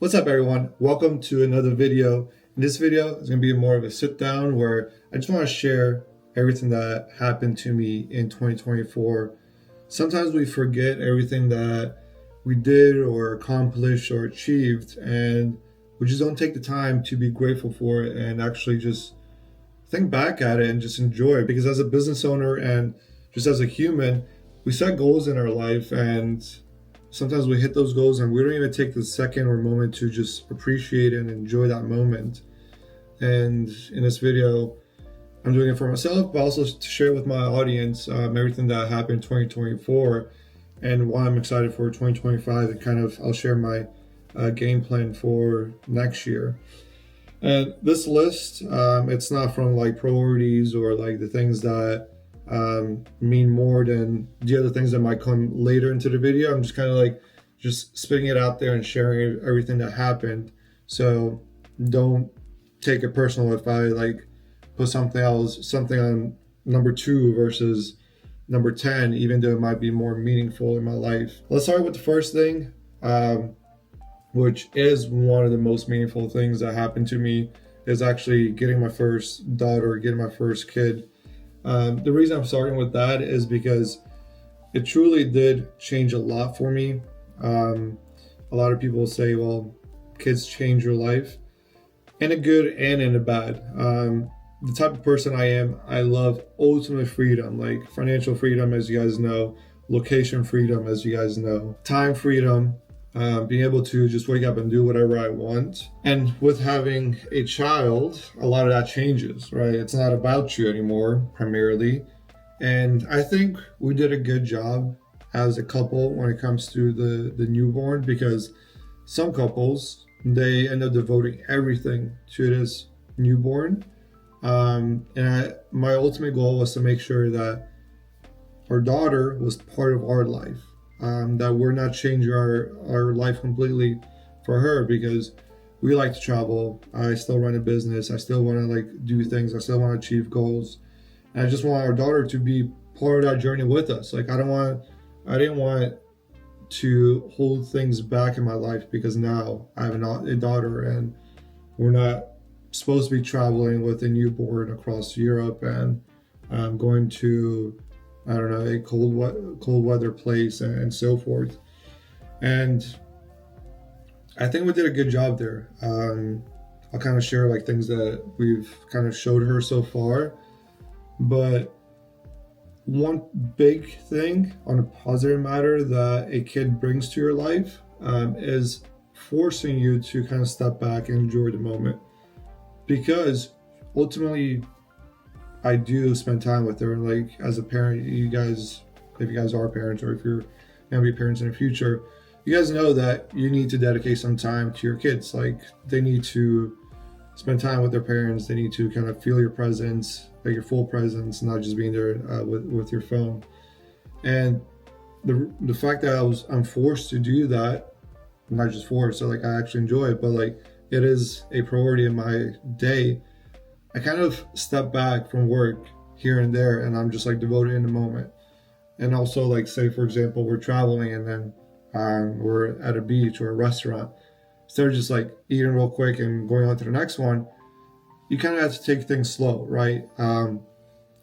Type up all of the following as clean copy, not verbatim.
What's up, everyone? Welcome to another video. In this video, it's going to be more of a sit down where I just want to share everything that happened to me in 2024. Sometimes we forget everything that we did or accomplished or achieved, and we just don't take the time to be grateful for it and actually just think back at it and just enjoy it. Because as a business owner and just as a human, we set goals in our life, and sometimes we hit those goals and we don't even take the second or moment to just appreciate and enjoy that moment. And in this video, I'm doing it for myself, but also to share with my audience everything that happened in 2024 and why I'm excited for 2025. And kind of, I'll share my game plan for next year. And this list, it's not from like priorities or like the things that mean more than the other things that might come later into the video. I'm just kind of like just spitting it out there and sharing everything that happened. So don't take it personal if I like put something on number 2 versus number 10, even though it might be more meaningful in my life. Let's start with the first thing, which is one of the most meaningful things that happened to me, is actually getting my first daughter, getting my first kid. The reason I'm starting with that is because it truly did change a lot for me. A lot of people say, well, kids change your life in a good and in a bad. The type of person I am, I love ultimate freedom, like financial freedom, as you guys know, location freedom, as you guys know, time freedom, being able to just wake up and do whatever I want. And with having a child, a lot of that changes, right? It's not about you anymore, primarily. And I think we did a good job as a couple when it comes to the newborn, because some couples, they end up devoting everything to this newborn. My ultimate goal was to make sure that our daughter was part of our life. That we're not changing our life completely for her, because we like to travel. I still run a business. I still want to like do things. I still want to achieve goals. And I just want our daughter to be part of that journey with us. Like I didn't want to hold things back in my life because now I have a daughter and we're not supposed to be traveling with a newborn across Europe and going to, I don't know, a cold weather place and so forth. And I think we did a good job there. I'll kind of share like things that we've kind of showed her so far. But one big thing on a positive matter that a kid brings to your life is forcing you to kind of step back and enjoy the moment. Because ultimately, I do spend time with her. Like as a parent, you guys, if you guys are parents or if you're gonna be parents in the future, you guys know that you need to dedicate some time to your kids. Like they need to spend time with their parents. They need to kind of feel your presence, like your full presence, not just being there with your phone. And the fact that I'm forced to do that, not just forced, so like I actually enjoy it, but like it is a priority in my day. I kind of step back from work here and there, and I'm just like devoted in the moment. And also, like, say for example, we're traveling and then we're at a beach or a restaurant. Instead of just like eating real quick and going on to the next one, you kind of have to take things slow, right?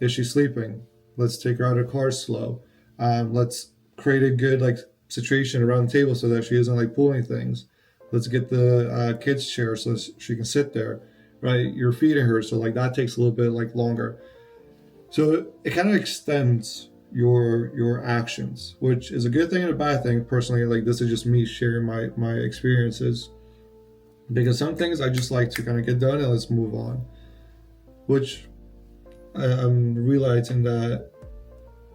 Is she sleeping? Let's take her out of the car slow. Let's create a good like situation around the table so that she isn't like pulling things. Let's get the kids chair so she can sit there. Right, you're feeding her, so like that takes a little bit like longer. So it kind of extends your actions, which is a good thing and a bad thing. Personally, like this is just me sharing my experiences, because some things I just like to kind of get done and let's move on. Which I'm realizing that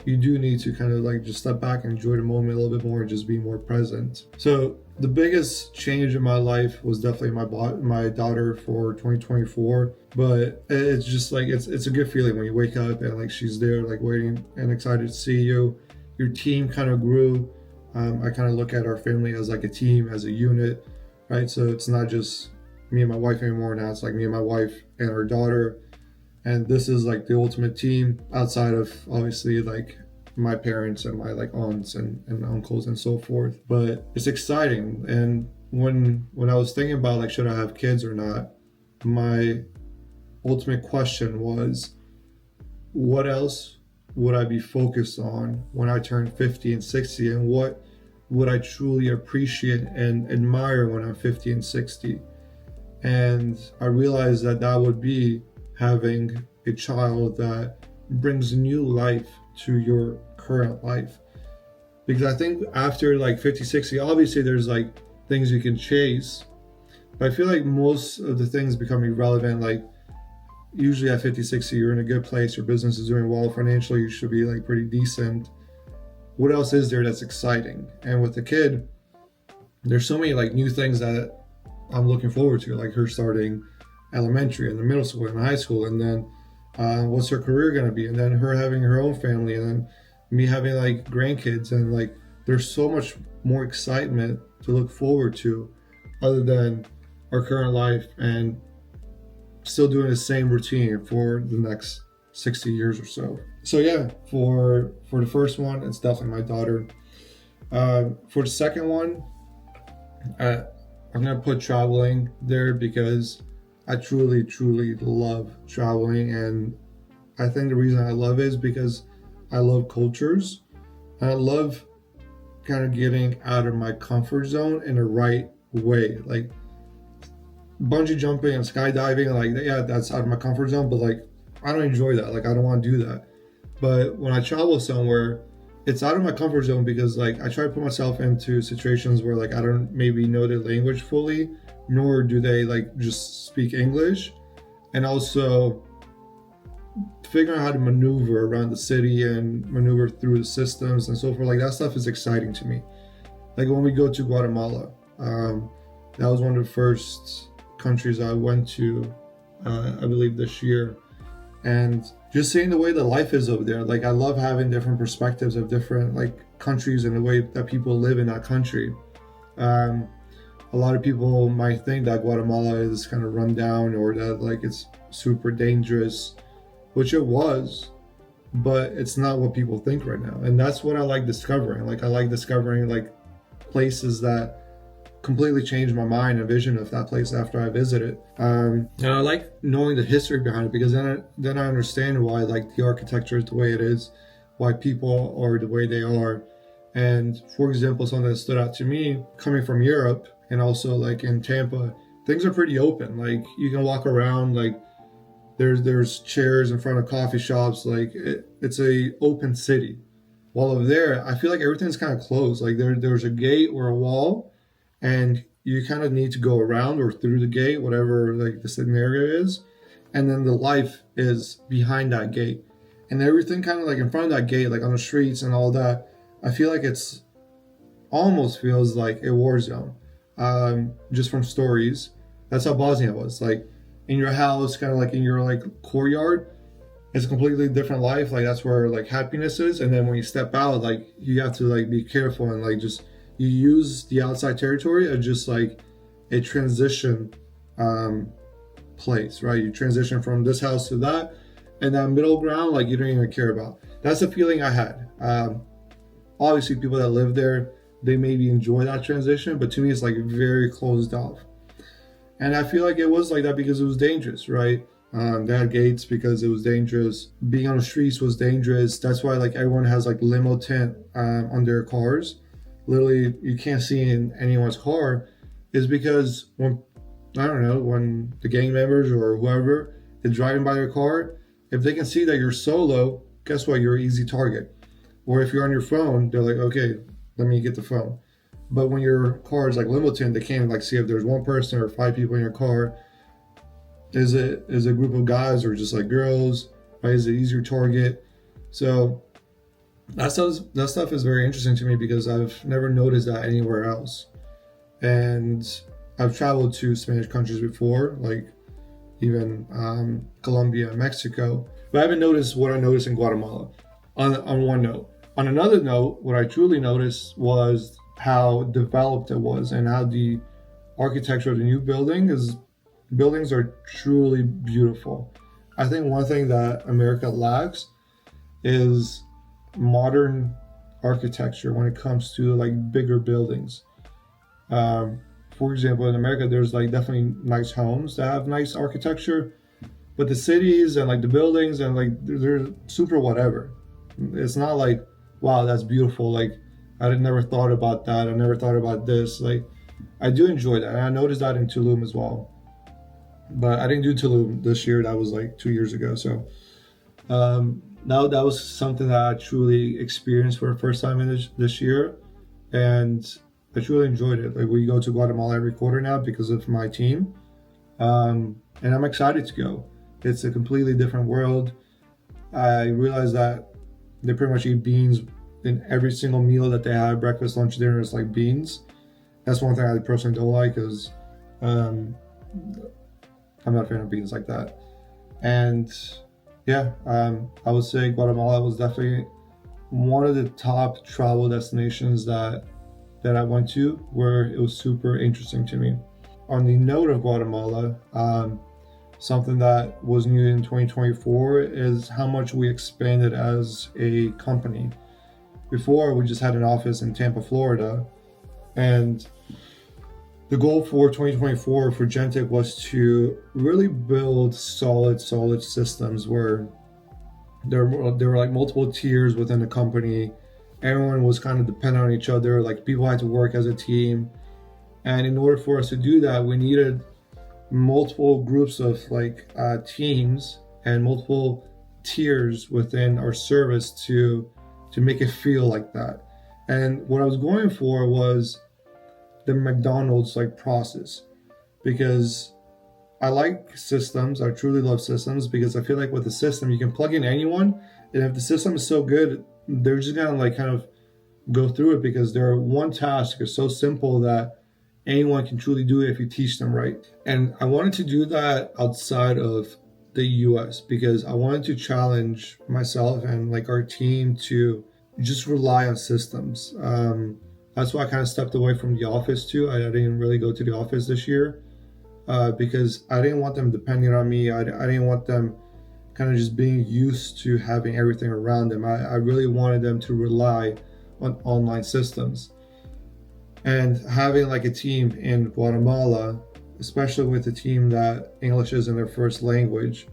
you do need to kind of like just step back and enjoy the moment a little bit more and just be more present. So the biggest change in my life was definitely my daughter for 2024. But it's just like it's a good feeling when you wake up and like she's there like waiting and excited to see you. Your team kind of grew. I kind of look at our family as like a team, as a unit, right? So it's not just me and my wife anymore. Now it's like me and my wife and our daughter. And this is like the ultimate team outside of obviously like my parents and my like aunts and uncles and so forth. But it's exciting. And when I was thinking about like should I have kids or not, my ultimate question was, what else would I be focused on when I turn 50 and 60, and what would I truly appreciate and admire when I'm 50 and 60? And I realized that that would be having a child that brings new life to your current life. Because I think after like 50, 60, obviously there's like things you can chase, but I feel like most of the things become irrelevant. Like usually at 50, 60, you're in a good place, your business is doing well financially, you should be like pretty decent. What else is there that's exciting? And with the kid, there's so many like new things that I'm looking forward to, like her starting elementary and the middle school and high school, and then what's her career going to be, and then her having her own family, and then me having like grandkids, and like there's so much more excitement to look forward to other than our current life and still doing the same routine for the next 60 years or so. So yeah, for the first one, it's definitely my daughter. For the second one, I'm gonna put traveling there because I truly, truly love traveling, and I think the reason I love it is because I love cultures, and I love kind of getting out of my comfort zone in the right way. Like bungee jumping and skydiving, like yeah, that's out of my comfort zone, but like I don't enjoy that. Like I don't want to do that. But when I travel somewhere, it's out of my comfort zone because like I try to put myself into situations where like I don't maybe know the language fully, nor do they like just speak English, and also figuring out how to maneuver around the city and maneuver through the systems and so forth. Like that stuff is exciting to me. Like when we go to Guatemala, that was one of the first countries I went to, I believe this year, and just seeing the way that life is over there. Like I love having different perspectives of different like countries and the way that people live in that country. A lot of people might think that Guatemala is kind of run down or that like it's super dangerous, which it was, but it's not what people think right now. And that's what I like discovering. Like I like discovering like places that completely changed my mind and vision of that place after I visited. And I like knowing the history behind it because then I understand why like the architecture is the way it is, why people are the way they are. And for example, something that stood out to me coming from Europe and also like in Tampa, things are pretty open. Like you can walk around, like there's chairs in front of coffee shops, like it's a open city. While over there, I feel like everything's kind of closed. Like there's a gate or a wall, and you kind of need to go around or through the gate, whatever like the scenario is, and then the life is behind that gate, and everything kind of like in front of that gate, like on the streets and all that. I feel like it's almost feels like a war zone, just from stories. That's how Bosnia was. Like in your house, kind of like in your like courtyard, it's a completely different life. Like that's where like happiness is, and then when you step out, like you have to like be careful and like just you use the outside territory as just like a transition place, right? You transition from this house to that, and that middle ground, like you don't even care about. That's the feeling I had. Obviously, people that live there, they maybe enjoy that transition, but to me, it's like very closed off. And I feel like it was like that because it was dangerous, right? They had gates because it was dangerous. Being on the streets was dangerous. That's why like everyone has like limo tent on their cars. Literally, you can't see in anyone's car, is because when I don't know, when the gang members or whoever is driving by your car, if they can see that you're solo, guess what? You're an easy target. Or if you're on your phone, they're like, okay, let me get the phone. But when your car is like limited, they can't like see if there's one person or 5 people in your car. Is it a group of guys or just like girls? Right? Is it easier target? So that stuff is very interesting to me because I've never noticed that anywhere else. And I've traveled to Spanish countries before, like even Colombia and Mexico, but I haven't noticed what I noticed in Guatemala. On one note. On another note, what I truly noticed was how developed it was and how the architecture of the new buildings are truly beautiful. I think one thing that America lacks is modern architecture when it comes to like bigger buildings. For for example, in America, there's like definitely nice homes that have nice architecture, but the cities and like the buildings and like they're super whatever. It's not like, wow, that's beautiful. Like I had never thought about that. I never thought about this. Like I do enjoy that, and I noticed that in Tulum as well. But I didn't do Tulum this year. That was like 2 years ago. So now that was something that I truly experienced for the first time in this year, and I truly enjoyed it. Like we go to Guatemala every quarter now because of my team, and I'm excited to go. It's a completely different world. I realized that they pretty much eat beans in every single meal that they have. Breakfast, lunch, dinner is like beans. That's one thing I personally don't like, because um, I'm not a fan of beans like that. And yeah, I would say Guatemala was definitely one of the top travel destinations that I went to, where it was super interesting to me. On the note of Guatemala, something that was new in 2024 is how much we expanded as a company. Before, we just had an office in Tampa, Florida, and the goal for 2024 for Gentic was to really build solid systems where there were like multiple tiers within the company. Everyone was kind of dependent on each other. Like people had to work as a team, and in order for us to do that, we needed multiple groups of like teams and multiple tiers within our service to make it feel like that. And what I was going for was the McDonald's like process, because I like systems. I truly love systems, because I feel like with a system you can plug in anyone, and if the system is so good, they're just gonna like kind of go through it, because their one task is so simple that anyone can truly do it if you teach them right. And I wanted to do that outside of the US, because I wanted to challenge myself and like our team to just rely on systems. That's why I kind of stepped away from the office too. I didn't really go to the office this year, because I didn't want them depending on me. I didn't want them kind of just being used to having everything around them. I really wanted them to rely on online systems. And having like a team in Guatemala, especially with a team that English isn't their first language,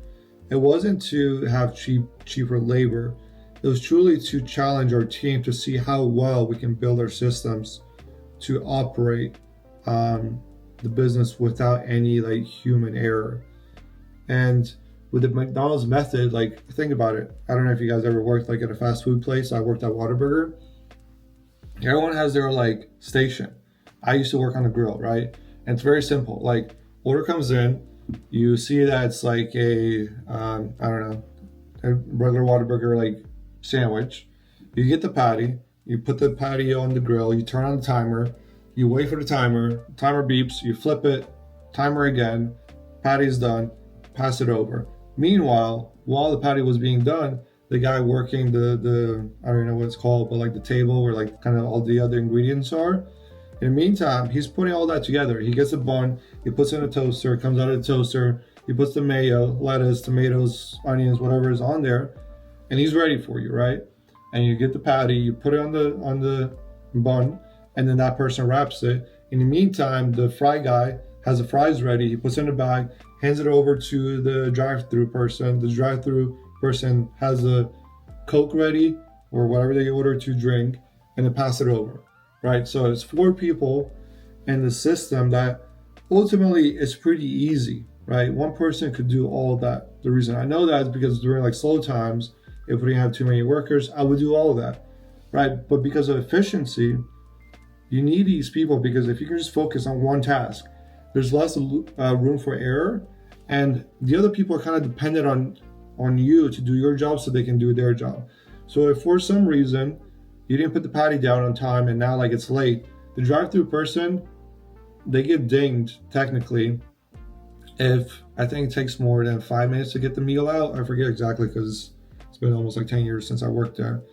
it wasn't to have cheaper labor. It was truly to challenge our team to see how well we can build our systems to operate the business without any like human error. And with the McDonald's method, like think about it. I don't know if you guys ever worked like at a fast food place. I worked at Whataburger. Everyone has their like station. I used to work on the grill, right? And it's very simple. Like order comes in, you see that it's like a I don't know, a regular Whataburger like sandwich. You get the patty, you put the patty on the grill, you turn on the timer, you wait for the timer beeps, you flip it, timer again, patty's done, pass it over. Meanwhile, while the patty was being done, the guy working the I don't know what it's called, but like the table where like kind of all the other ingredients are. In the meantime, he's putting all that together. He gets a bun, he puts it in a toaster, it comes out of the toaster, he puts the mayo, lettuce, tomatoes, onions, whatever is on there, and he's ready for you, right? And you get the patty, you put it on the bun, and then that person wraps it. In the meantime, the fry guy has the fries ready, he puts it in a bag, hands it over to the drive-through person. The drive-through person has a Coke ready or whatever they order to drink, and then pass it over, right? So it's 4 people in the system that ultimately is pretty easy, right? One person could do all of that. The reason I know that is because during like slow times, if we didn't have too many workers, I would do all of that, right? But because of efficiency, you need these people, because if you can just focus on one task, there's less room for error, and the other people are kind of dependent on you to do your job so they can do their job. So if for some reason you didn't put the patty down on time and now like it's late, the drive-through person, they get dinged technically if I think it takes more than 5 minutes to get the meal out. I forget exactly because it's been almost like 10 years since I worked there.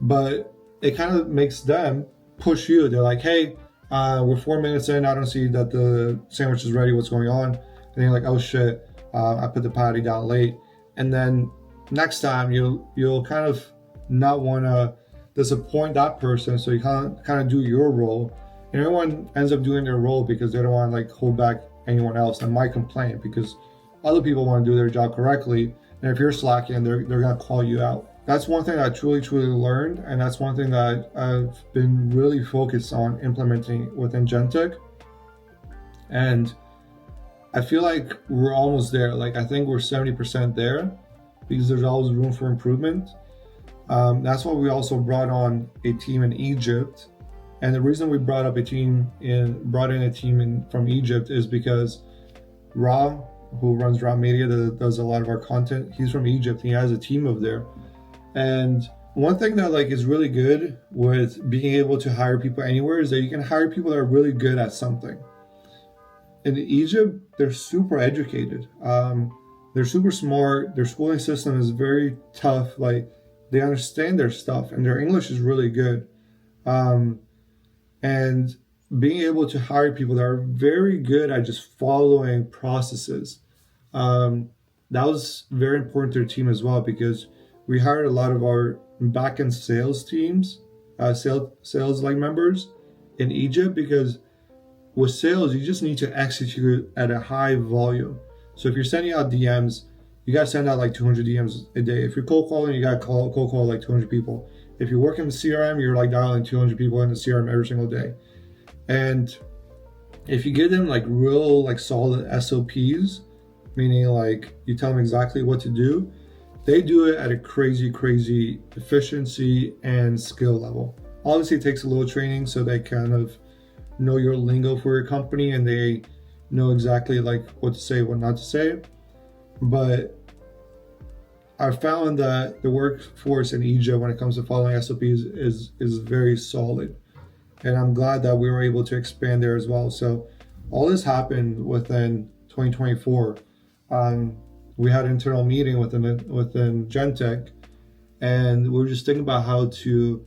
But it kind of makes them push you. They're like, hey, we're 4 minutes in, I don't see that the sandwich is ready, what's going on? And you're like, oh shit, I put the patty down late. And then next time you'll kind of not want to disappoint that person, so you kind of do your role And everyone ends up doing their role because they don't want to like hold back anyone else and might complain because other people want to do their job correctly. And if you're slacking, they're gonna call you out. That's one thing I truly learned, and that's one thing that I've been really focused on implementing within Gentek. And I feel like we're almost there. Like I think we're 70% there because there's always room for improvement. That's why we also brought on a team in Egypt. And the reason we brought in a team from Egypt is because Ra, who runs Ra Media, that does a lot of our content, he's from Egypt. He has a team over there. And one thing that like is really good with being able to hire people anywhere is that you can hire people that are really good at something. In Egypt, they're super educated. They're super smart. Their schooling system is very tough. Like they understand their stuff, and their English is really good. And being able to hire people that are very good at just following processes, that was very important to their team as well because we hired a lot of our back-end sales teams, sales like members in Egypt because with sales, you just need to execute at a high volume. So if you're sending out DMs, you got to send out like 200 DMs a day. If you're cold calling, you got to cold call like 200 people. If you work in the CRM, you're like dialing 200 people in the CRM every single day. And if you give them like real like solid SOPs, meaning like you tell them exactly what to do, they do it at a crazy efficiency and skill level. Obviously, it takes a little training so they kind of know your lingo for your company and they know exactly like what to say, what not to say. But I found that the workforce in Egypt when it comes to following SOPs is very solid. And I'm glad that we were able to expand there as well. So all this happened within 2024. We had an internal meeting within Gentek, and we were just thinking about how to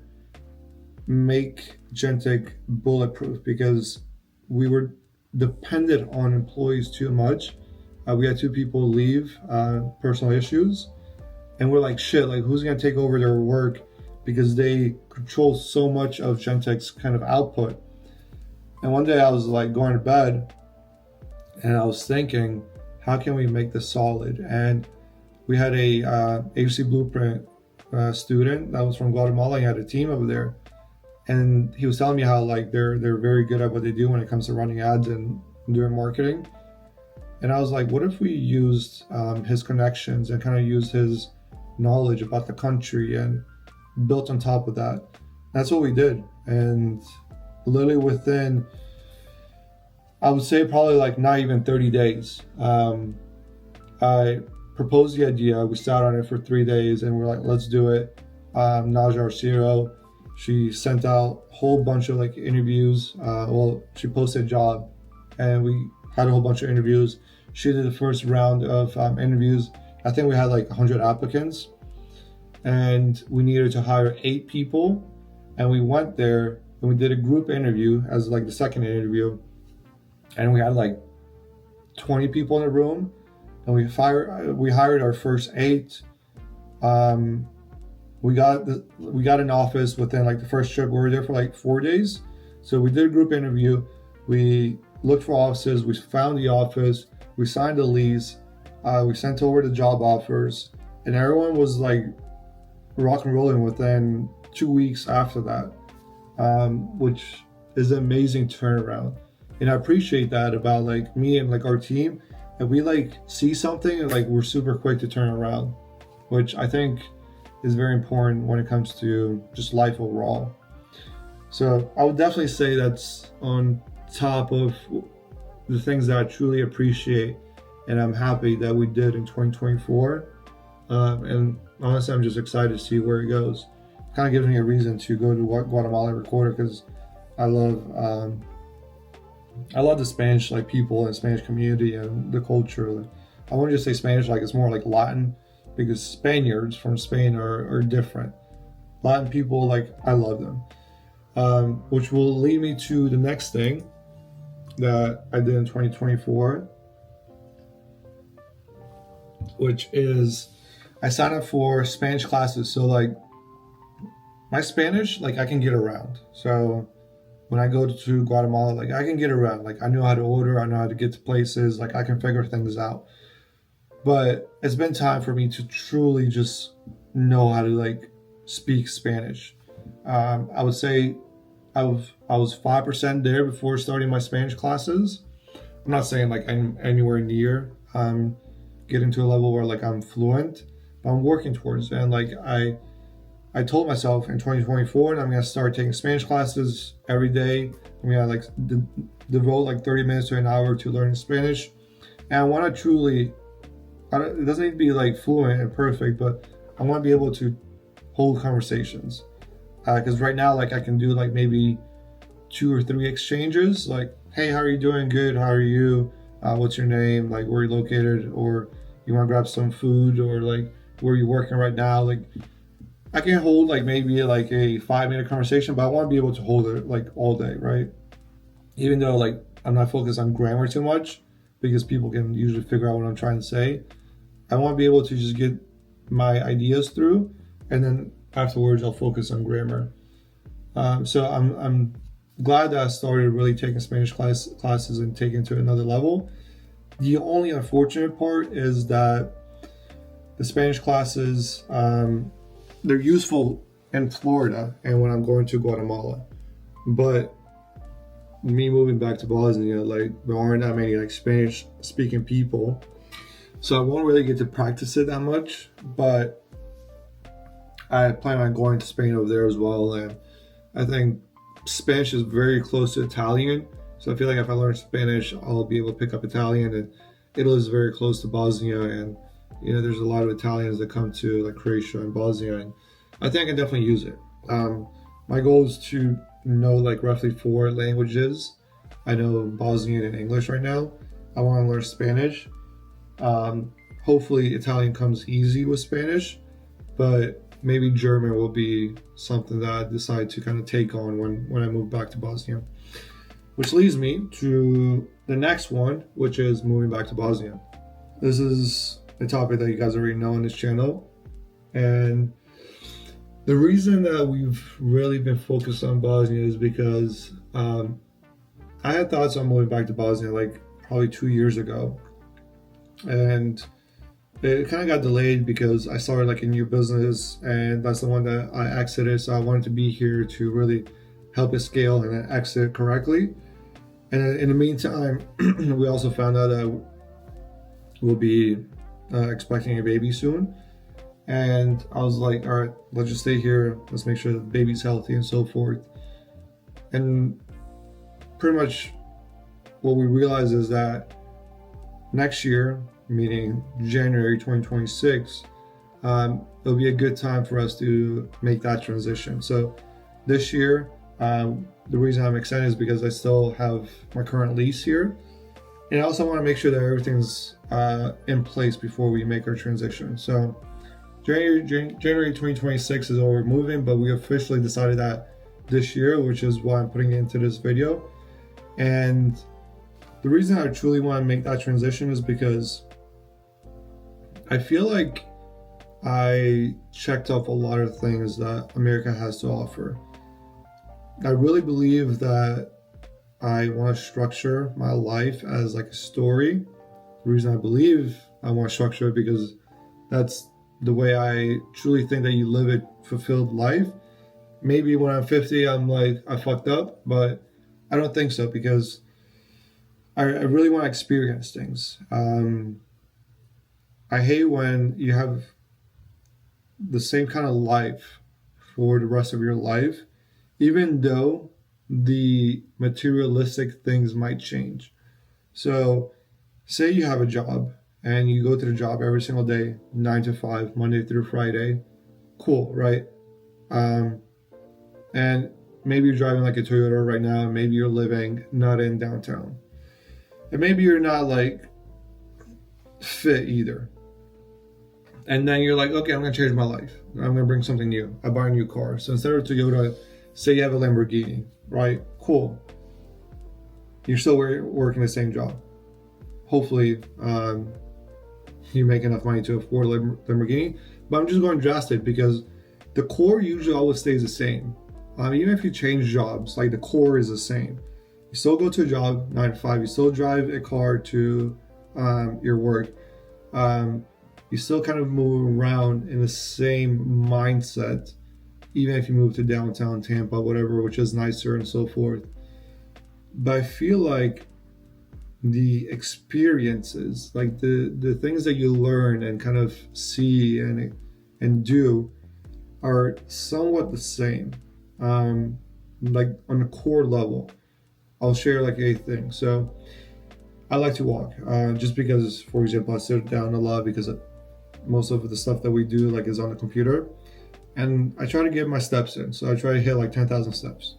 make Gentek bulletproof because we were dependent on employees too much. We had 2 people leave, personal issues, and we're like, shit, like who's gonna take over their work because they control so much of Gentek's kind of output. And one day I was like going to bed and I was thinking, how can we make this solid? And we had a HC Blueprint student that was from Guatemala. He had a team over there, and he was telling me how like they're very good at what they do when it comes to running ads and doing marketing. And I was like, what if we used his connections and kind of used his knowledge about the country and built on top of that? That's what we did. And literally within, I would say probably like not even 30 days, I proposed the idea. We sat on it for 3 days and we're like, let's do it. Naja Arciro, she sent out a whole bunch of like interviews. She posted a job and we had a whole bunch of interviews. She did the first round of interviews. I think we had like 100 applicants and we needed to hire 8 people. And we went there and we did a group interview as like the second interview. And we had like 20 people in the room and we hired our first 8. We got an office within like the first trip. We were there for like 4 days. So we did a group interview. We looked for offices. We found the office. We signed a lease. We sent over the job offers, and everyone was like rock and rolling within 2 weeks after that, which is an amazing turnaround. And I appreciate that about like me and like our team. And we like see something and like we're super quick to turn around, which I think is very important when it comes to just life overall. So I would definitely say that's on top of the things that I truly appreciate and I'm happy that we did in 2024. And honestly, I'm just excited to see where it goes. It kind of gives me a reason to go to Guatemala and record it because I love the Spanish like people and Spanish community and the culture. I wouldn't just say Spanish, like it's more like Latin, because Spaniards from Spain are different. Latin people, like I love them. Which will lead me to the next thing that I did in 2024, which is I signed up for Spanish classes. So like my Spanish, like I can get around. So when I go to Guatemala, like I can get around. Like I know how to order, I know how to get to places, like I can figure things out. But it's been time for me to truly just know how to like speak Spanish. I would say I was 5% there before starting my Spanish classes. I'm not saying like I'm anywhere near getting to a level where like I'm fluent, but I'm working towards it. And like I told myself in 2024 that I'm gonna start taking Spanish classes every day. I'm gonna like devote like 30 minutes to an hour to learning Spanish. And I want to truly, it doesn't need to be like fluent and perfect, but I want to be able to hold conversations. Because right now, like I can do like maybe 2 or 3 exchanges, like, hey, how are you doing? Good. How are you? What's your name? Like, where are you located? Or you want to grab some food? Or like, where are you working right now? Like, I can hold like maybe like a 5-minute conversation, but I want to be able to hold it like all day, right? Even though like I'm not focused on grammar too much, because people can usually figure out what I'm trying to say. I want to be able to just get my ideas through, and then afterwards I'll focus on grammar. So I'm glad that I started really taking Spanish classes and taking it to another level. The only unfortunate part is that the Spanish classes, they're useful in Florida and when I'm going to Guatemala. But me moving back to Bosnia, like there aren't that many like Spanish speaking people. So I won't really get to practice it that much, but I plan on going to Spain over there as well. And I think Spanish is very close to Italian. So I feel like if I learn Spanish, I'll be able to pick up Italian. And Italy is very close to Bosnia. And, you know, there's a lot of Italians that come to like Croatia and Bosnia. And I think I can definitely use it. My goal is to know like roughly 4 languages. I know Bosnian and English right now. I want to learn Spanish. Hopefully Italian comes easy with Spanish, but maybe German will be something that I decide to kind of take on when I move back to Bosnia. Which leads me to the next one, which is moving back to Bosnia. This is a topic that you guys already know on this channel. And the reason that we've really been focused on Bosnia is because I had thoughts on moving back to Bosnia like probably 2 years ago. And it kind of got delayed because I started like a new business, and that's the one that I exited. So I wanted to be here to really help it scale and exit correctly. And in the meantime, we also found out that we'll be expecting a baby soon. And I was like, all right, let's just stay here. Let's make sure the baby's healthy and so forth. And pretty much what we realized is that next year, meaning January 2026, it'll be a good time for us to make that transition. So this year, the reason I'm excited is because I still have my current lease here. And I also want to make sure that everything's in place before we make our transition. So January 2026 is when we're moving, but we officially decided that this year, which is why I'm putting it into this video. And the reason I truly want to make that transition is because I feel like I checked off a lot of things that America has to offer. I really believe that I want to structure my life as like a story. The reason I believe I want to structure it because that's the way I truly think that you live a fulfilled life. Maybe when I'm 50, I'm like, I fucked up, but I don't think so because I really want to experience things. I hate when you have the same kind of life for the rest of your life, even though the materialistic things might change. So say you have a job and you go to the job every single day, 9 to 5, Monday through Friday. Cool, right? And maybe you're driving like a Toyota right now, and maybe you're living not in downtown. And maybe you're not like fit either. And then you're like, okay, I'm gonna change my life. I'm gonna bring something new. I buy a new car. So instead of Toyota, say you have a Lamborghini, right? Cool. You're still working the same job. Hopefully, you make enough money to afford a Lamborghini. But I'm just going drastic because the core usually always stays the same. Even if you change jobs, like the core is the same. You still go to a job 9 to 5. You still drive a car to your work. You still kind of move around in the same mindset, even if you move to downtown Tampa, whatever, which is nicer and so forth. But I feel like the experiences, like the things that you learn and kind of see and do, are somewhat the same. Like on a core level, I'll share like a thing. So I like to walk, just because, for example, I sit down a lot because most of the stuff that we do like is on the computer, and I try to get my steps in. So I try to hit like 10,000 steps.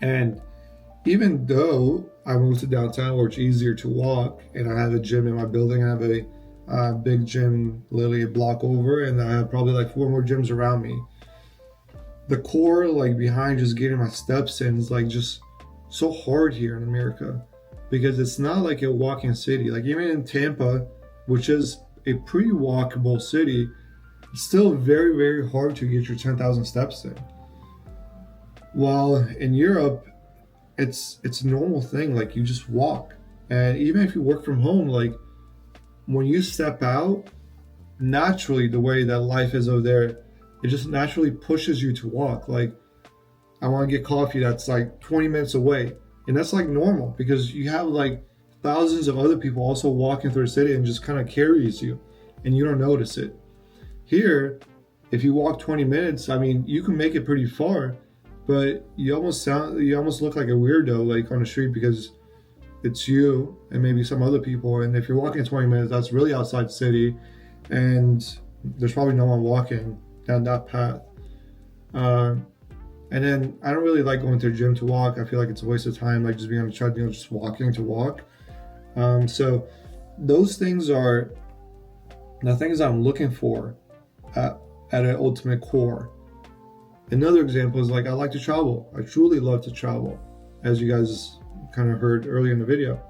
And even though I moved to downtown where it's easier to walk, and I have a gym in my building, I have a big gym literally a block over, and I have probably like 4 more gyms around me. The core, like behind just getting my steps in, is like just so hard here in America, because it's not like a walking city. Like even in Tampa, which is a pretty walkable city, it's still very, very hard to get your 10,000 steps in. While in Europe, it's a normal thing. Like you just walk, and even if you work from home, like when you step out, naturally the way that life is over there, it just naturally pushes you to walk. Like I want to get coffee that's like 20 minutes away, and that's like normal because you have like thousands of other people also walking through the city, and just kind of carries you and you don't notice it. Here, if you walk 20 minutes, I mean, you can make it pretty far, but you almost look like a weirdo like on the street, because it's you and maybe some other people. And if you're walking 20 minutes, that's really outside the city, and there's probably no one walking down that path. And then I don't really like going to the gym to walk. I feel like it's a waste of time, like just being on the treadmill, just walking to walk. So those things are the things I'm looking for at an ultimate core. Another example is like I like to travel. I truly love to travel, as you guys kind of heard earlier in the video.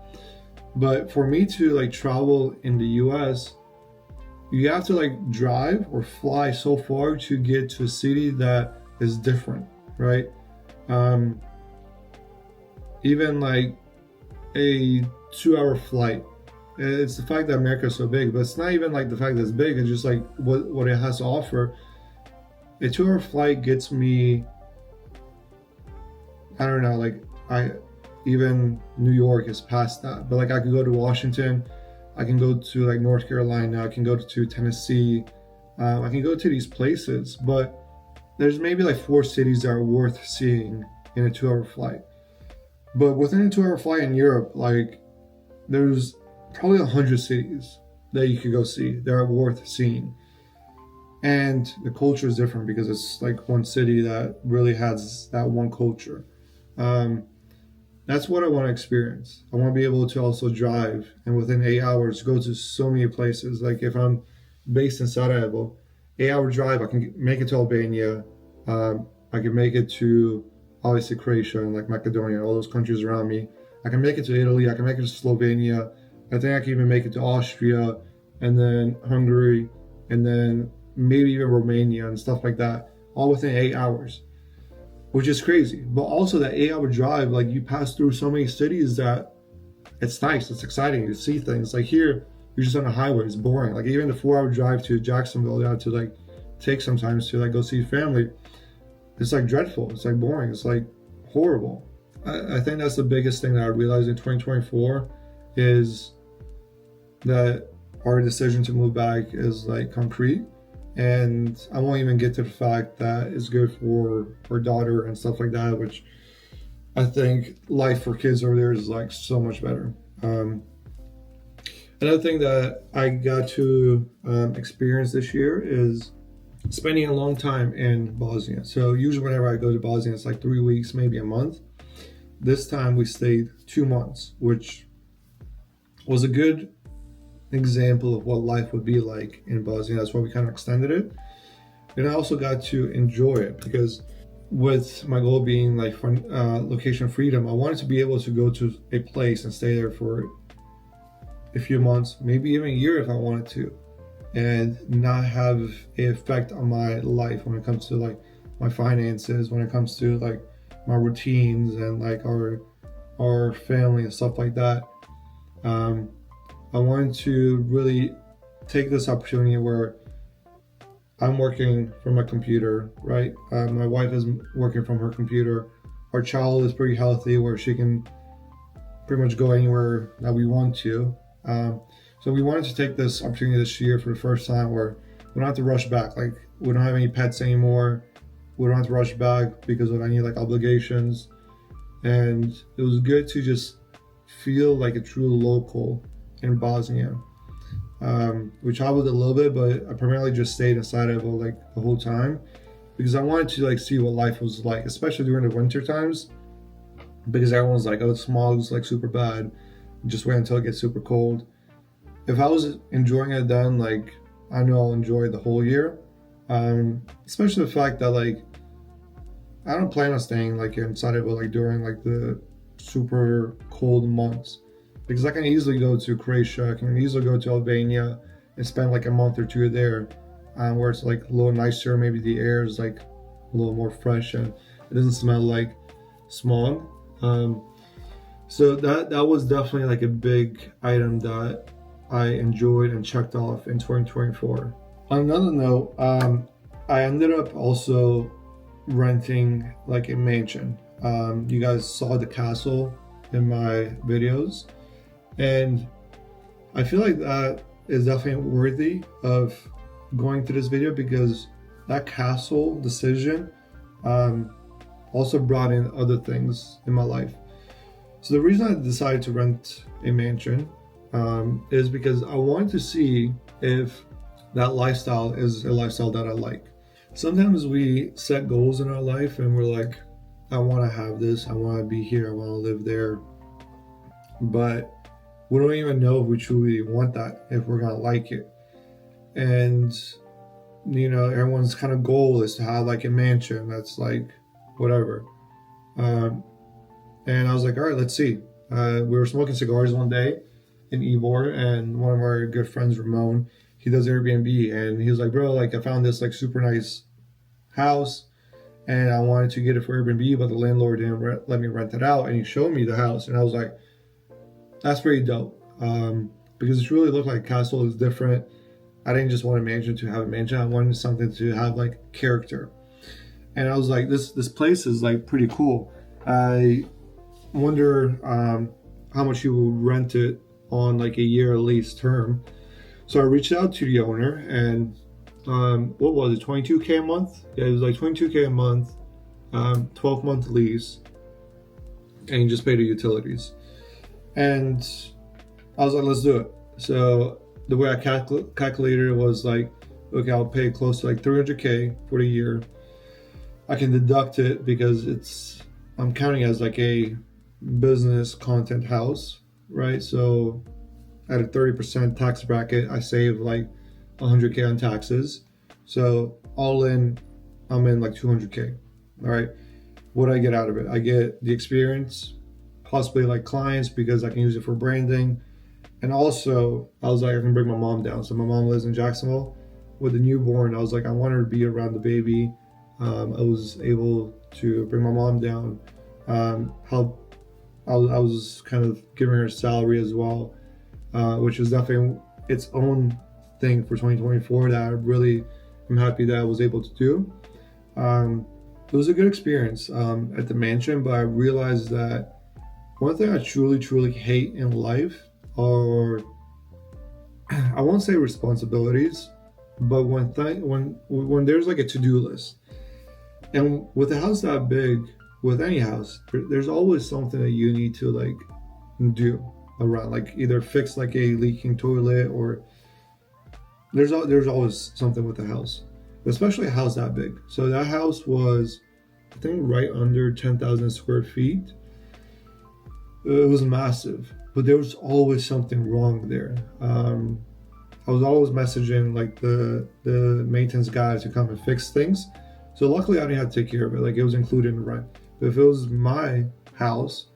But for me to like travel in the US, you have to like drive or fly so far to get to a city that is different, right? Even like a 2-hour flight. It's the fact that America is so big, but it's not even like the fact that it's big. It's just like what it has to offer. A 2-hour flight gets me, I don't know, like even New York is past that. But like I could go to Washington, I can go to like North Carolina, I can go to Tennessee, I can go to these places. But there's maybe like 4 cities that are worth seeing in a 2-hour flight. But within a 2-hour flight in Europe, like there's probably 100 cities that you could go see that are worth seeing. And the culture is different because it's like one city that really has that one culture. That's what I want to experience. I want to be able to also drive and within 8 hours go to so many places. Like if I'm based in Sarajevo, 8-hour drive, I can make it to Albania. I can make it to obviously Croatia and like Macedonia, all those countries around me. I can make it to Italy. I can make it to Slovenia. I think I can even make it to Austria, and then Hungary, and then maybe even Romania and stuff like that, all within 8 hours, which is crazy. But also that 8-hour drive, like you pass through so many cities that it's nice, it's exciting, you see things. Like here, you're just on the highway, it's boring. Like even the 4-hour drive to Jacksonville, you have to like take sometimes to like go see family. It's like dreadful, it's like boring, it's like horrible. I think that's the biggest thing that I realized in 2024 is that our decision to move back is like concrete. And I won't even get to the fact that it's good for our daughter and stuff like that, which I think life for kids over there is like so much better. Another thing that I got to experience this year is spending a long time in Bosnia. So usually whenever I go to Bosnia, it's like 3 weeks, maybe a month. This time we stayed 2 months, which was a good example of what life would be like in Bosnia. That's why we kind of extended it. And I also got to enjoy it because with my goal being like for location freedom, I wanted to be able to go to a place and stay there for a few months, maybe even a year if I wanted to, and not have an effect on my life when it comes to like my finances, when it comes to like my routines and like our family and stuff like that. I wanted to really take this opportunity where I'm working from a computer, right? My wife is working from her computer. Our child is pretty healthy where she can pretty much go anywhere that we want to. So we wanted to take this opportunity this year for the first time where we don't have to rush back. Like, we don't have any pets anymore. We don't have to rush back because of any like obligations. And it was good to just feel like a true local in Bosnia. We traveled a little bit, but I primarily just stayed in Sarajevo like the whole time because I wanted to like see what life was like, especially during the winter times, because everyone's like, oh, the smog's like super bad. Just wait until it gets super cold. If I was enjoying it then, like, I know I'll enjoy the whole year. Especially the fact that like I don't plan on staying like in Sarajevo like during like the super cold months, because I can easily go to Croatia, I can easily go to Albania and spend like a month or two there, where it's like a little nicer. Maybe the air is like a little more fresh and it doesn't smell like smog. So that was definitely like a big item that I enjoyed and checked off in 2024. On another note, I ended up also renting like a mansion. You guys saw the castle in my videos, and I feel like that is definitely worthy of going to this video because that castle decision also brought in other things in my life. So the reason I decided to rent a mansion is because I wanted to see if that lifestyle is a lifestyle that I like. Sometimes we set goals in our life and we're like, I want to have this, I want to be here, I want to live there. But we don't even know if we truly want that, if we're going to like it. And, you know, everyone's kind of goal is to have like a mansion that's like whatever. And I was like, all right, let's see. We were smoking cigars one day in Ybor, and one of our good friends, Ramon, he does Airbnb, and he was like, bro, like I found this like super nice house and I wanted to get it for Airbnb, but the landlord didn't let me rent it out, and he showed me the house and I was like, that's pretty dope, because it really looked like a castle. It was different. I didn't just want a mansion to have a mansion, I wanted something to have like character. And I was like, this place is like pretty cool. I wonder how much you will rent it on like a year lease term. So I reached out to the owner, and what was it, 22K a month? Yeah, it was like 22K a month, 12-month lease, and you just pay the utilities. And I was like, let's do it. So the way I calculated it was like, okay, I'll pay close to like 300K for the year. I can deduct it because I'm counting as like a business content house, right? So at a 30% tax bracket, I save like 100K on taxes. So all in, I'm in like 200K. All right. What do I get out of it? I get the experience, possibly like clients, because I can use it for branding. And also, I was like, I can bring my mom down. So my mom lives in Jacksonville with a newborn. I was like, I want her to be around the baby. I was able to bring my mom down, help. I was kind of giving her a salary as well, which is definitely its own thing for 2024 that I really am happy that I was able to do. It was a good experience at the mansion, but I realized that one thing I truly hate in life are, I won't say responsibilities, but when there's like a to-do list. And with a house that big, with any house, there's always something that you need to like do around, like either fix like a leaking toilet, or there's always something with the house, especially a house that big. So that house was, I think, right under 10,000 square feet. It was massive, but there was always something wrong there. I was always messaging like the maintenance guys to come and fix things. So luckily I didn't have to take care of it. Like, it was included in the rent. But if it was my house,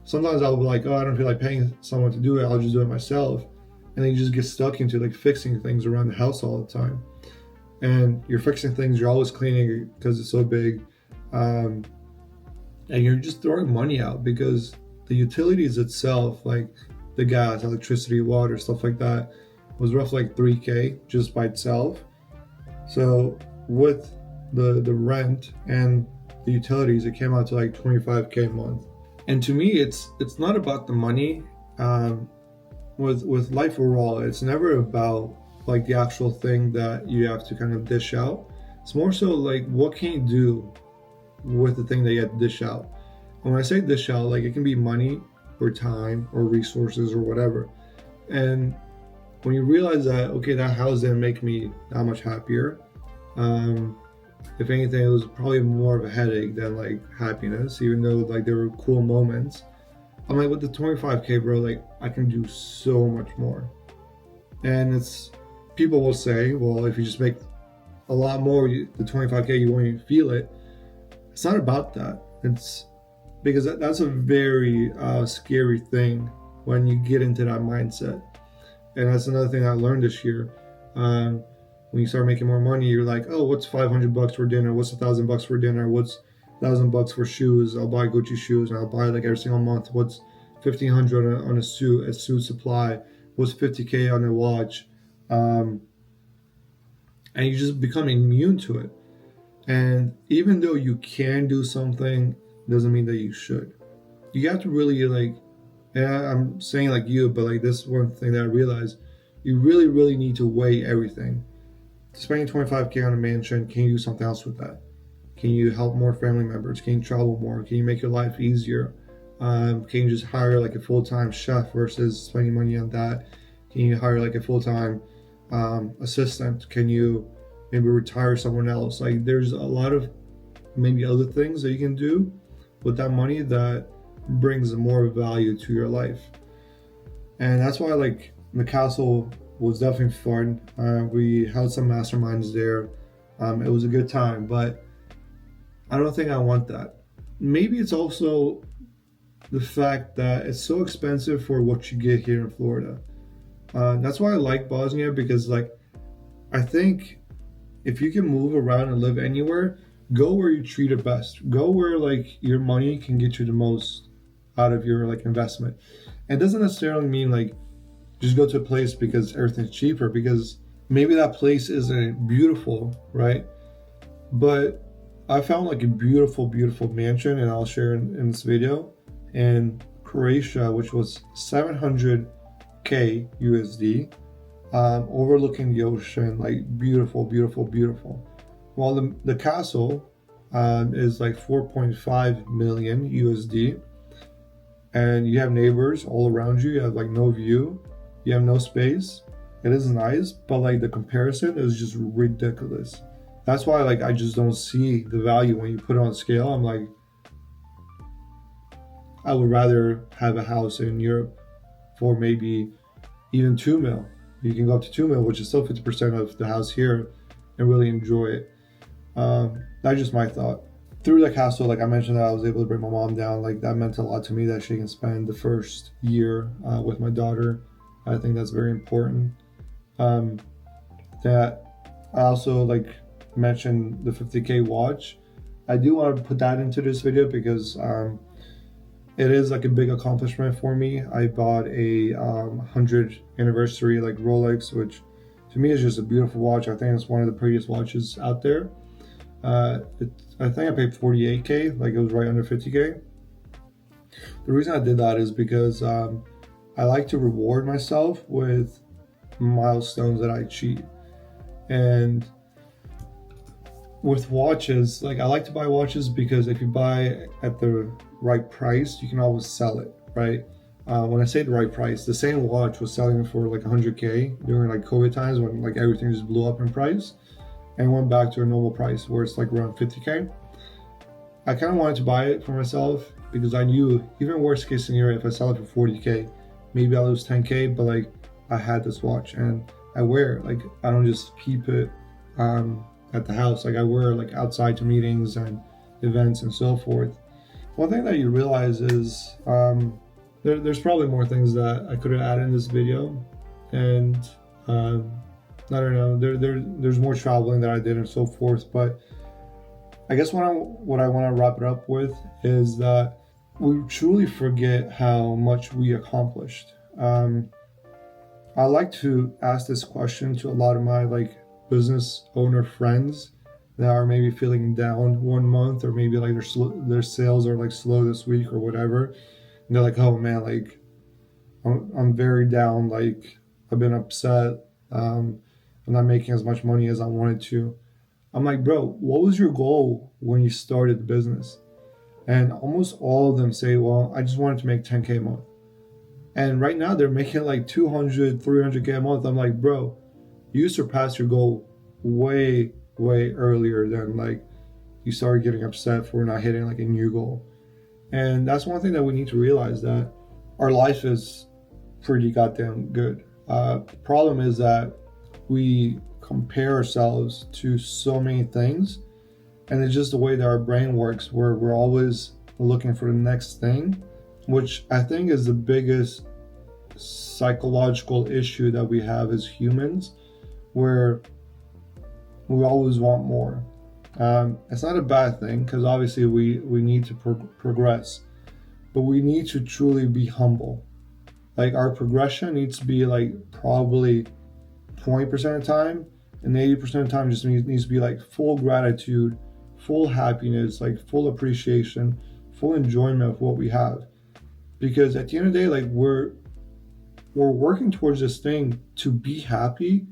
sometimes I would be like, oh, I don't feel like paying someone to do it, I'll just do it myself. And then you just get stuck into like fixing things around the house all the time. and you're fixing things. You're always cleaning because it's so big, and you're just throwing money out because the utilities itself, like the gas, electricity, water, stuff like that, was roughly like 3K just by itself. So with the rent and the utilities, it came out to like 25K a month. And to me, it's not about the money. With life overall, it's never about like the actual thing that you have to kind of dish out. It's more so like, what can you do with the thing that you have to dish out? And when I say dish out, like, it can be money or time or resources or whatever. And when you realize that, okay, that house didn't make me that much happier. If anything, it was probably more of a headache than like happiness, even though like there were cool moments. I'm like, with the 25K, bro, like I can do so much more. And it's, people will say, well, if you just make a lot more, the 25K, you won't even feel it. It's not about that. It's because that's a very scary thing when you get into that mindset. And that's another thing I learned this year. When you start making more money, you're like, oh, what's $500 for dinner? What's $1,000 for dinner? What's $1,000 for shoes? I'll buy Gucci shoes and I'll buy like every single month. What's $1,500 on a suit supply? What's $50K on a watch? And you just become immune to it. And even though you can do something, doesn't mean that you should. You have to really like, and I'm saying like you, but like this one thing that I realized, you really, really need to weigh everything. Spending 25K on a mansion, can you do something else with that? Can you help more family members? Can you travel more? Can you make your life easier? Can you just hire like a full-time chef versus spending money on that? Can you hire like a full-time assistant? Can you maybe retire someone else? Like, there's a lot of maybe other things that you can do with that money that brings more value to your life. And that's why like the castle was definitely fun. We held some masterminds there. It was a good time, but I don't think I want that. Maybe it's also the fact that it's so expensive for what you get here in Florida. That's why I like Bosnia, because like, I think if you can move around and live anywhere, go where you treat it best. Go where like your money can get you the most out of your like investment. And it doesn't necessarily mean like just go to a place because everything's cheaper, because maybe that place isn't beautiful, right? But I found like a beautiful, beautiful mansion, and I'll share in this video, in Croatia, which was 700K USD, overlooking the ocean, like beautiful, beautiful, beautiful. While the castle is like 4.5 million USD, and you have neighbors all around you. You have like no view. You have no space. It is nice, but like the comparison is just ridiculous. That's why like I just don't see the value when you put it on scale. I'm like, I would rather have a house in Europe for maybe even 2 mil. You can go up to 2 mil, which is still 50% of the house here, and really enjoy it. That's just my thought. Through the castle, like I mentioned, that I was able to bring my mom down. Like that meant a lot to me, that she can spend the first year with my daughter. I think that's very important. That I also like mentioned the 50K watch. I do want to put that into this video because it is like a big accomplishment for me. I bought a 100th anniversary like Rolex, which to me is just a beautiful watch. I think it's one of the prettiest watches out there. I think I paid 48K, like it was right under 50K. The reason I did that is because I like to reward myself with milestones that I achieve. And with watches, like I like to buy watches because if you buy at the right price, you can always sell it, right? When I say the right price, the same watch was selling for like 100K during like COVID times when like everything just blew up in price, and went back to a normal price where it's like around 50K. I kind of wanted to buy it for myself because I knew even worst case scenario, if I sell it for 40K, maybe I'll lose 10K, but like I had this watch and I wear it. Like I don't just keep it at the house. Like I wear it like outside to meetings and events and so forth. One thing that you realize is there's probably more things that I could have added in this video, and I don't know. There's more traveling that I did and so forth. But I guess what I want to wrap it up with is that we truly forget how much we accomplished. I like to ask this question to a lot of my like business owner friends that are maybe feeling down one month, or maybe like their sales are like slow this week or whatever. And they're like, "Oh man, like I'm very down. Like I've been upset. Um, I'm not making as much money as I wanted to." I'm like, "Bro, what was your goal when you started the business?" And almost all of them say, "Well, I just wanted to make 10K a month." And right now they're making like 200, 300K a month. I'm like, "Bro, you surpassed your goal way, way earlier than like you started getting upset for not hitting like a new goal." And that's one thing that we need to realize, that our life is pretty goddamn good. The problem is that we compare ourselves to so many things, and it's just the way that our brain works, where we're always looking for the next thing, which I think is the biggest psychological issue that we have as humans, where we always want more. It's not a bad thing, because obviously we need to progress, but we need to truly be humble. Like our progression needs to be like probably 20% of the time, and 80% of the time just needs to be like full gratitude, full happiness, like full appreciation, full enjoyment of what we have. Because at the end of the day, like we're working towards this thing to be happy,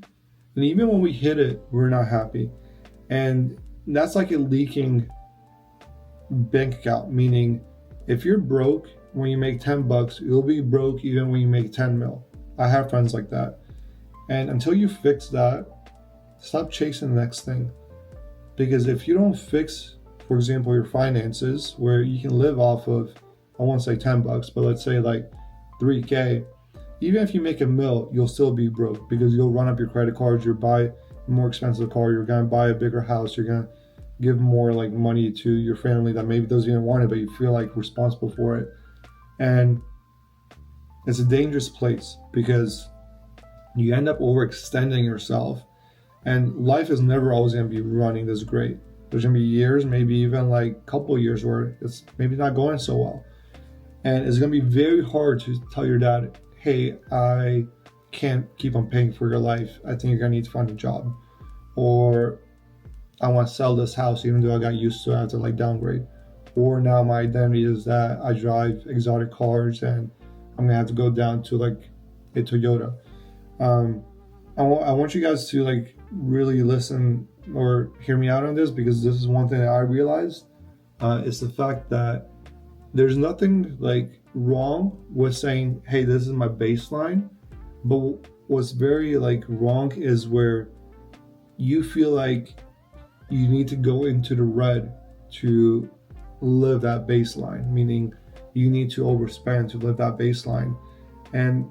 and even when we hit it, we're not happy. And that's like a leaking bank account, meaning if you're broke when you make 10 bucks, you'll be broke even when you make 10 mil. I have friends like that. And until you fix that, stop chasing the next thing. Because if you don't fix, for example, your finances, where you can live off of, I won't say 10 bucks, but let's say like 3K, even if you make a mil, you'll still be broke, because you'll run up your credit cards, you'll buy a more expensive car, you're gonna buy a bigger house, you're gonna give more like money to your family that maybe doesn't even want it, but you feel like responsible for it. And it's a dangerous place, because you end up overextending yourself, and life is never always going to be running this great. There's going to be years, maybe even like a couple of years, where it's maybe not going so well, and it's going to be very hard to tell your dad, "Hey, I can't keep on paying for your life. I think you're going to need to find a job," or "I want to sell this house even though I got used to it, I have to like downgrade," or "Now my identity is that I drive exotic cars and I'm gonna have to go down to like a Toyota." I want you guys to like really listen or hear me out on this, because this is one thing that I realized. It's the fact that there's nothing like wrong with saying, "Hey, this is my baseline," but what's very like wrong is where you feel like you need to go into the red to live that baseline, meaning you need to overspend to live that baseline. And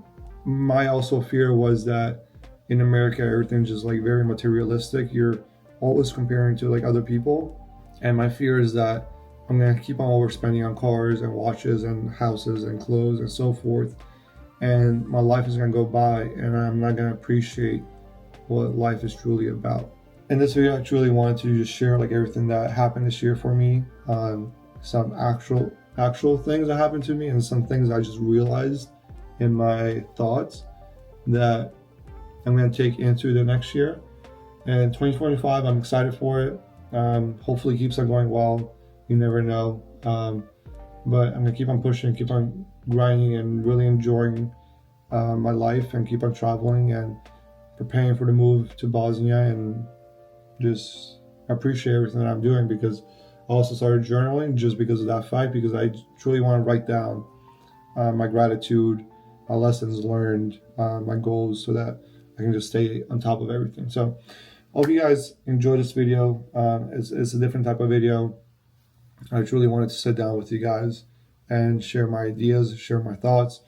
my also fear was that in America, everything's just like very materialistic. You're always comparing to like other people. And my fear is that I'm going to keep on overspending on cars and watches and houses and clothes and so forth. And my life is going to go by, and I'm not going to appreciate what life is truly about. In this video, I truly wanted to just share like everything that happened this year for me, some actual things that happened to me, and some things I just realized in my thoughts that I'm going to take into the next year. And 2025, I'm excited for it. Hopefully it keeps on going well. You never know. But I'm going to keep on pushing, keep on grinding, and really enjoying my life, and keep on traveling and preparing for the move to Bosnia, and just appreciate everything that I'm doing, because I also started journaling just because of that fact, because I truly want to write down my gratitude, my lessons learned, my goals, so that I can just stay on top of everything. So I hope you guys enjoy this video. It's a different type of video. I truly wanted to sit down with you guys and share my ideas, share my thoughts.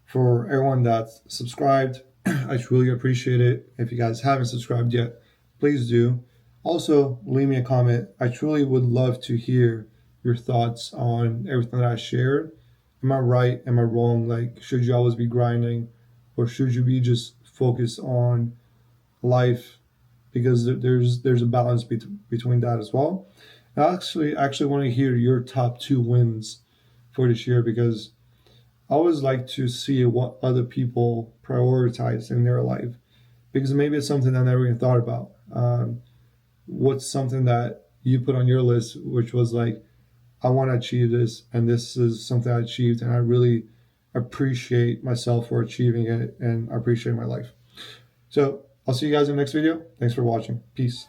For everyone that's subscribed, I truly appreciate it. If you guys haven't subscribed yet, please do. Also, leave me a comment. I truly would love to hear your thoughts on everything that I shared. Am I right? Am I wrong? Like, should you always be grinding, or should you be just focused on life, because there's a balance between that as well. I actually want to hear your top 2 wins for this year, because I always like to see what other people prioritize in their life, because maybe it's something I never even thought about. What's something that you put on your list, which was like, I want to achieve this, and this is something I achieved, and I really appreciate myself for achieving it, and I appreciate my life. So I'll see you guys in the next video. Thanks for watching. Peace.